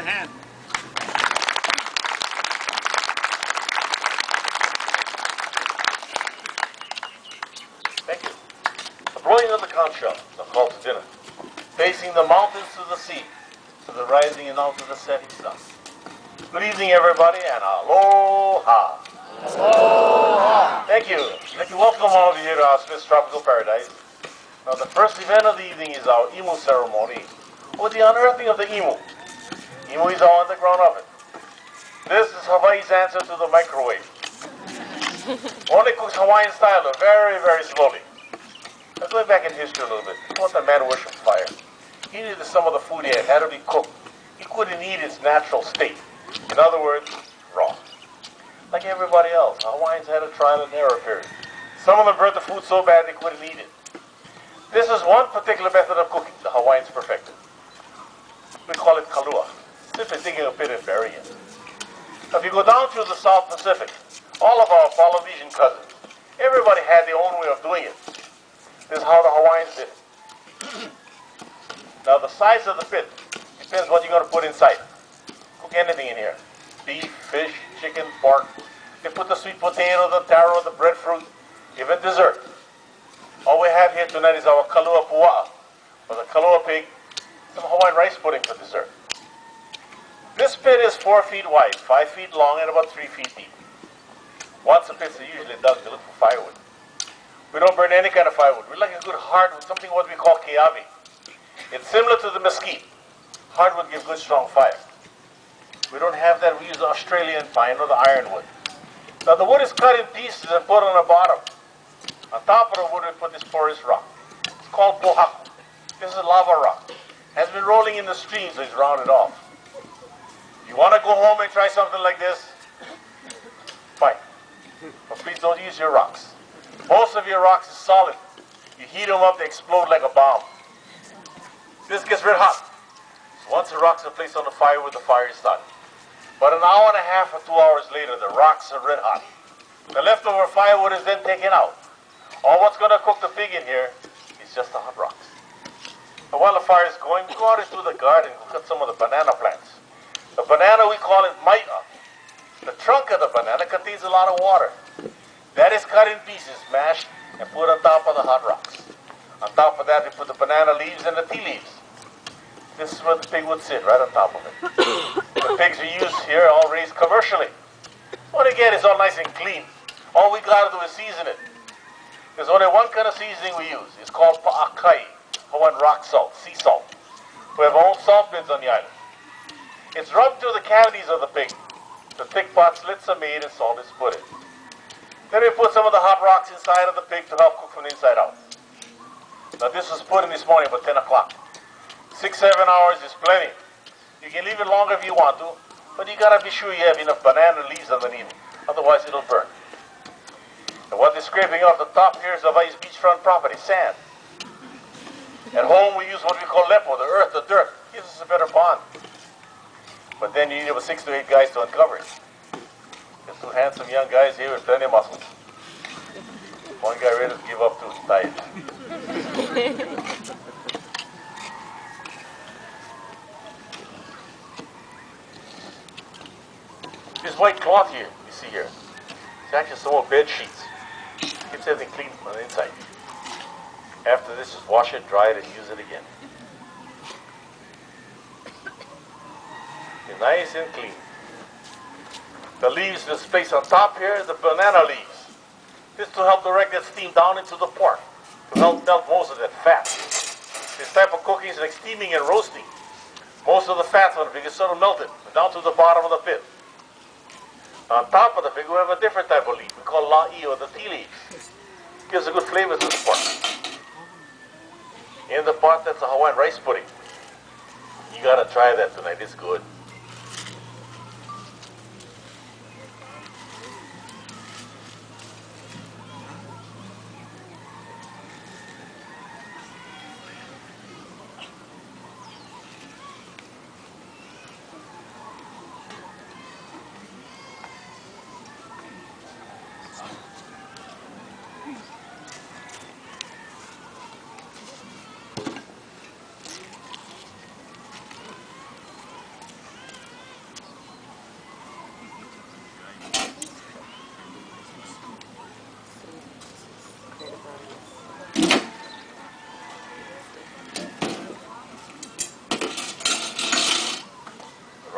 hand. Thank you. The blowing of the conch shell, the call to dinner. Facing the mountains to the sea, to the rising and out to the setting sun. Good evening, everybody, and aloha. Aloha. Thank you. I'd like to welcome all of you here to our Smith's Tropical Paradise. Now, the first event of the evening is our imu ceremony, or the unearthing of the imu. Imu is our underground oven. This is Hawaii's answer to the microwave. Only cooks Hawaiian style, very, very slowly. Now, going back in history a little bit, what the man worshipped fire. He needed some of the food he had to be cooked. He couldn't eat its natural state. In other words, raw. Like everybody else, Hawaiians had a trial and error period. Some of them burnt the food so bad they couldn't eat it. This is one particular method of cooking the Hawaiians perfected. We call it kalua, simply digging a pit and burying it. Now, if you go down through the South Pacific, all of our Polynesian cousins, everybody had their own way of doing it. This is how the Hawaiians did it. Now, the size of the pit depends what you're going to put inside. Cook anything in here. Beef, fish, chicken, pork. They put the sweet potato, the taro, the breadfruit, even dessert. All we have here tonight is our kalua pua'a, or the kalua pig, some Hawaiian rice pudding for dessert. This pit is 4 feet wide, 5 feet long, and about 3 feet deep. Once a pit is usually dug, they look for firewood. We don't burn any kind of firewood. We like a good hard, something what we call keavi. It's similar to the mesquite. Hardwood gives good strong fire. We don't have that. We use the Australian pine or the ironwood. Now the wood is cut in pieces and put on the bottom. On top of the wood we put this porous rock. It's called pohaku. This is lava rock. Has been rolling in the stream, so it's rounded off. You want to go home and try something like this? Fine. But please don't use your rocks. Most of your rocks is solid. You heat them up, they explode like a bomb. This gets red hot. So once the rocks are placed on the firewood, the fire is started. But an hour and a half or 2 hours later, the rocks are red hot. The leftover firewood is then taken out. All what's going to cook the pig in here is just the hot rocks. But while the fire is going, we go out into the garden and cut some of the banana plants. The banana, we call it maia. The trunk of the banana contains a lot of water. That is cut in pieces, mashed, and put on top of the hot rocks. On top of that, we put the banana leaves and the tea leaves. This is where the pig would sit, right on top of it. The pigs we use here are all raised commercially. What again, it's all nice and clean. All we got to do is season it. There's only one kind of seasoning we use. It's called pa'akai, Hawaiian rock salt, sea salt. We have our own salt bins on the island. It's rubbed through the cavities of the pig. The thick pot slits are made and salt is put in. Then we put some of the hot rocks inside of the pig to help cook from the inside out. Now this was put in this morning about 10 o'clock. 6-7 hours is plenty. You can leave it longer if you want to, but you gotta be sure you have enough banana leaves underneath it. Otherwise it'll burn. And what they're scraping off the top here is Hawaii's beachfront property, sand. At home we use what we call lepo, the earth, the dirt. Gives us a better bond. But then you need about 6 to 8 guys to uncover it. There's 2 handsome young guys here with plenty of muscles. One guy ready to give up too, he's tired. This white cloth here, you see here, it's actually some more bed sheets. Keeps everything clean on the inside. After this, just wash it, dry it, and use it again. It's nice and clean. The leaves that's placed on top here, the banana leaves. This to help direct that steam down into the pork, to help melt most of that fat. This type of cooking is like steaming and roasting. Most of the fat on the pig is sort of melted down to the bottom of the pit. On top of the pig, we have a different type of leaf. We call la'i, or the tea leaves. Gives a good flavor to the pork. In the pot, that's a Hawaiian rice pudding. You gotta try that tonight. It's good.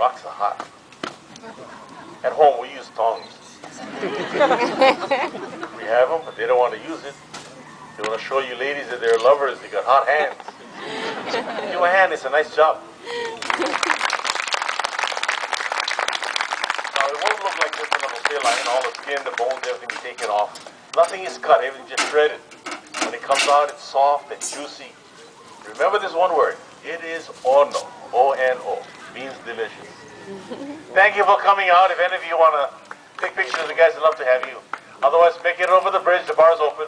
rocks are hot. At home, we use tongs. We have them, but they don't want to use it. They want to show you ladies that they're lovers. They got hot hands. Give them a hand. It's a nice job. Now, it won't look like this in a buffet line. All the skin, the bones, everything is taken off. Nothing is cut. Everything just shredded. When it comes out, it's soft and juicy. Remember this one word. It is ono. O-N-O. Means delicious. Thank you for coming out. If any of you want to take pictures of the guys, I'd love to have you. Otherwise, make it over the bridge. The bar's open.